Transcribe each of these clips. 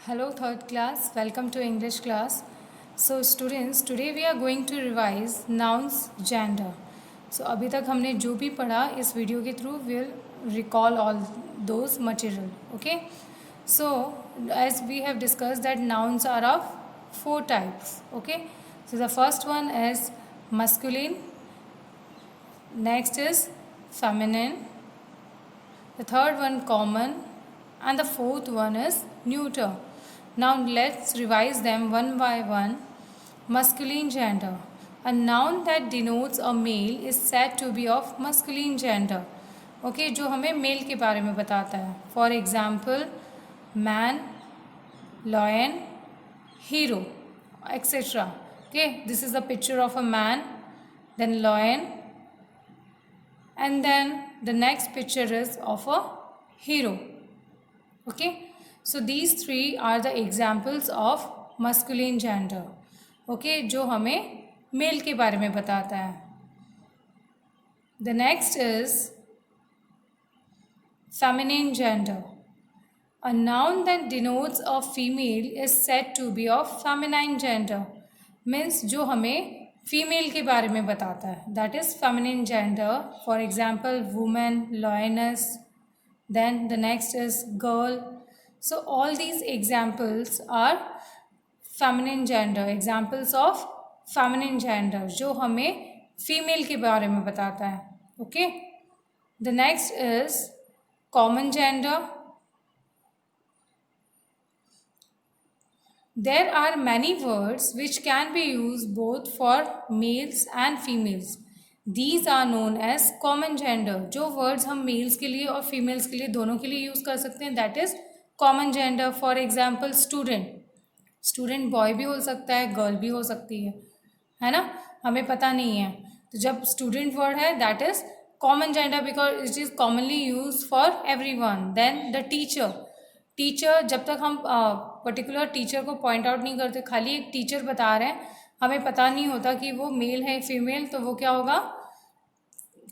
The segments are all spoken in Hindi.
Hello, third class. Welcome to English class. So, students, today we are going to revise nouns gender. So, अभी तक हमने जो भी पढ़ा इस वीडियो के through we'll recall all those material. Okay. So, as we have discussed that nouns are of four types. Okay. So, the first one is masculine. Next is feminine. The third one common. And the fourth one is neuter. Now let's revise them one by one. Masculine gender. A noun that denotes a male is said to be of masculine gender. Okay, जो हमें मेल के बारे में बताता है. For example, man, lion, hero, etc. Okay, this is a picture of a man, then lion, and then the next picture is of a hero. Okay, so these three are the examples of masculine gender. Okay, जो हमें मेल के बारे में बताता है. The next is feminine gender. A noun that denotes a female is said to be of feminine gender. Means जो हमें फीमेल के बारे में बताता है, that is feminine gender. For example, woman, lioness, then the next is girl. So all these examples are feminine gender, examples of feminine gender जो हमें फीमेल के बारे में बताता है. Okay, the next is common gender. There are many words which can be used both for males and females. These are known as common gender. जो words हम males के लिए और females के लिए दोनों के लिए use कर सकते हैं, that is common gender. For example, student. Student boy भी हो सकता है, girl भी हो सकती है ना, हमें पता नहीं है. तो जब student word है, that is common gender because it is commonly used for everyone. Then the teacher. Teacher, जब तक हम पर्टिकुलर टीचर को पॉइंट आउट नहीं करते, खाली एक टीचर बता रहे हैं, हमें पता नहीं होता कि वो मेल है फीमेल, तो वो क्या होगा,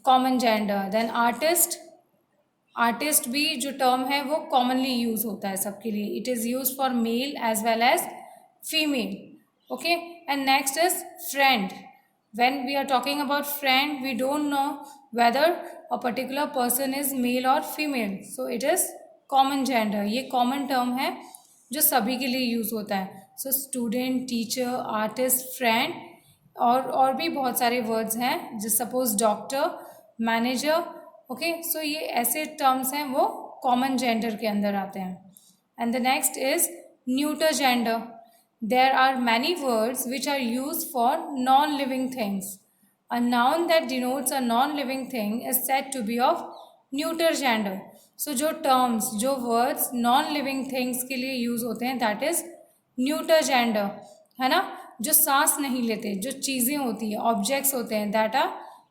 common gender. Then artist. Artist भी जो टर्म है वो कॉमनली यूज होता है सबके लिए. It is use for male as well as female. Okay, and next is friend. when we are talking about friend, we don't know whether a particular person is male or female, so it is common gender. ये कॉमन टर्म है जो सभी के लिए यूज़ होता है. So student, teacher, artist, friend और भी बहुत सारे वर्ड्स हैं, जैसे suppose doctor, manager. Okay, so ये ऐसे टर्म्स हैं वो कॉमन जेंडर के अंदर आते हैं. And the next is neuter gender. There are many words which are use for non living things. A noun that denotes a non living thing is said to be of neuter gender. So जो टर्म्स, जो वर्ड्स नॉन लिविंग थिंग्स के लिए यूज़ होते हैं, दैट इज़ न्यूटर जेंडर, है ना. जो सांस नहीं लेते, जो चीज़ें होती हैं, ऑब्जेक्ट्स होते हैं, that are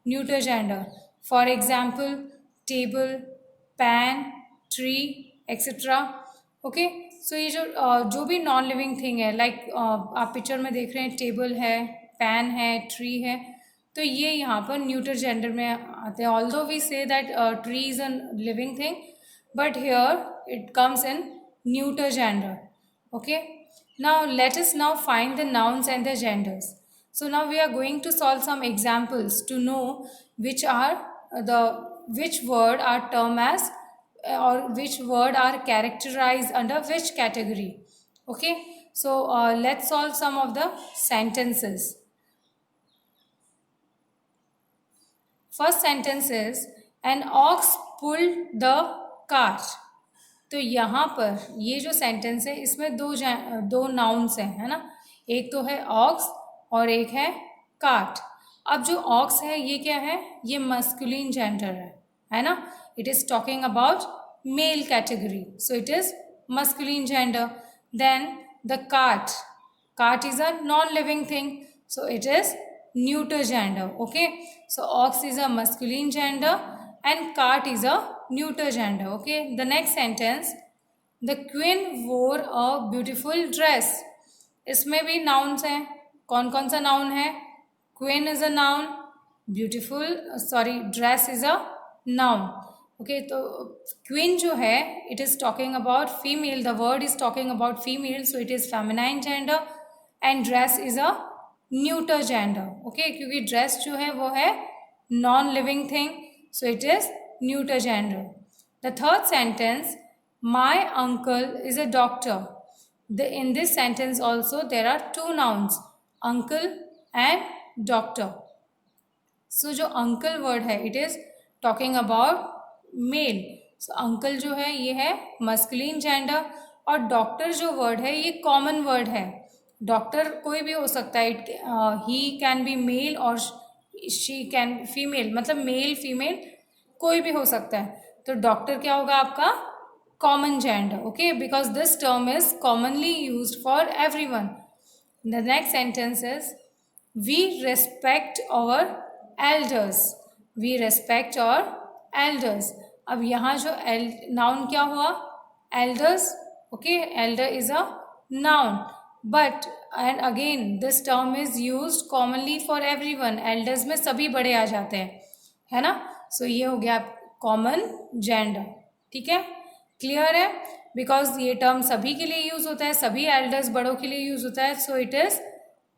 neuter gender. For example, table, pen, tree, etcetera. Okay, so ये जो भी नॉन लिविंग थिंग है, लाइक आप पिक्चर में देख रहे हैं, टेबल है, पैन है, ट्री है, तो ये यहाँ पर न्यूटर जेंडर में आते हैं. Although we say that tree is a living thing, but here it comes in neuter gender. Okay, now let us now find the nouns and their genders. So now we are going to solve some examples to know which word are termed as or which word are characterized under which category. Okay, so let's solve some of the sentences. First sentence is, an ox pulled the cart. तो यहाँ पर ये जो सेंटेंस है, इसमें दो नाउन्स हैं, है ना. एक तो है ऑक्स और एक है कार्ट. अब जो ऑक्स है ये क्या है, ये मस्कुलिन जेंडर है ना. It is talking about male category, so it is masculine gender. Then the cart. Cart is a non living thing, so it is neuter gender. Okay, so ox is a masculine gender and cart is a neuter gender. Okay, the next sentence, the queen wore a beautiful dress. इसमें भी nouns हैं. कौन कौन सा noun है? Queen is a noun, beautiful dress is a noun. Okay तो क्वीन जो है it is talking about female, the word is talking about female, so it is feminine gender and dress is a neuter gender. Okay क्योंकि ड्रेस जो है वो है non living thing, so it is neuter gender. The third sentence, my uncle is a doctor. In this sentence also there are two nouns, uncle and doctor. So जो uncle word है it is talking about male. So uncle जो है ये है masculine gender और doctor जो word है ये common word है. Doctor कोई भी हो सकता है, he can be male or she can female, मतलब male female कोई भी हो सकता है. तो doctor क्या होगा आपका common gender, okay, because this term is commonly used for everyone. The next sentence is, we respect our elders. We respect our elders. अब यहाँ जो noun क्या हुआ, elders, okay, elder is a noun, but and again this term is used commonly for everyone. elders में सभी बड़े आ जाते हैं, है ना. so ये हो गया common gender. ठीक है, क्लियर है, बिकॉज ये टर्म सभी के लिए यूज होता है, सभी एल्डर्स बड़ों के लिए यूज होता है, so it is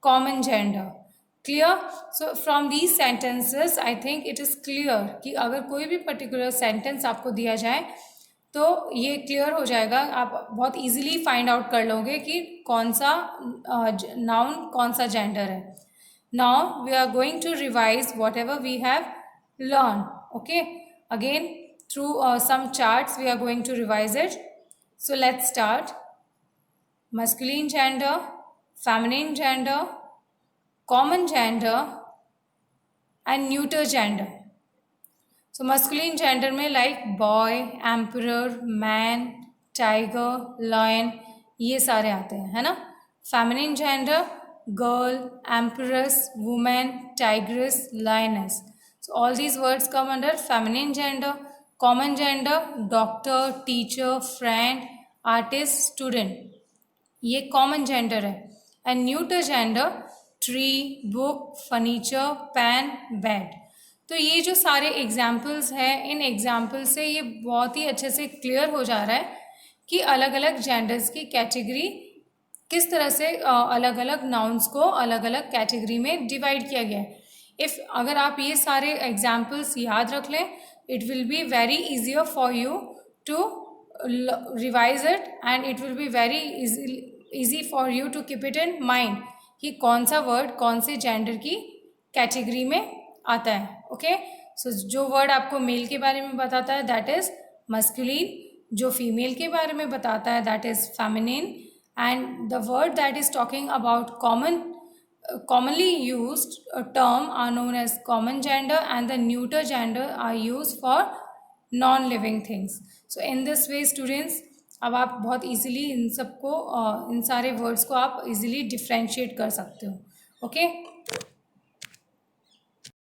common gender. Clear. So from these sentences I think it is clear कि अगर कोई भी पर्टिकुलर सेंटेंस आपको दिया जाए तो ये क्लियर हो जाएगा, आप बहुत इजीली फाइंड आउट कर लोगे कि कौन सा नाउन कौन सा जेंडर है. Now we are going to revise whatever we have learn. Okay, again through some charts we are going to revise it. So let's start. Masculine gender, feminine gender, common gender and neuter gender. So masculine gender में like boy, emperor, man, tiger, lion ये सारे आते हैं, है ना. feminine gender girl, empress, woman, tigress, lioness. So all these words come under feminine gender. Common gender doctor, teacher, friend, artist, student, ये कॉमन जेंडर है. And neuter gender tree, book, furniture, pen, bed. तो ये जो सारे एग्जाम्पल्स हैं, इन एग्जाम्पल से ये बहुत ही अच्छे से क्लियर हो जा रहा है कि अलग अलग जेंडर्स की कैटेगरी किस तरह से अलग अलग नाउन्स को अलग अलग कैटेगरी में डिवाइड किया गया है. अगर आप ये सारे एग्जाम्पल्स याद रख लें, it will be very easier for you to revise it and it will be very easy for you to keep it in mind कि कौन सा वर्ड कौन से जेंडर की कैटेगरी में आता है. ओके, सो जो वर्ड आपको मेल के बारे में बताता है दैट इज़ मस्कुलिन, जो फीमेल के बारे में बताता है that is feminine, and the word that is talking about commonly used term are known as common gender and the neuter gender are used for non-living things. So in this way students, अब आप बहुत easily इन सबको इन सारे words को आप easily differentiate कर सकते हो. Okay.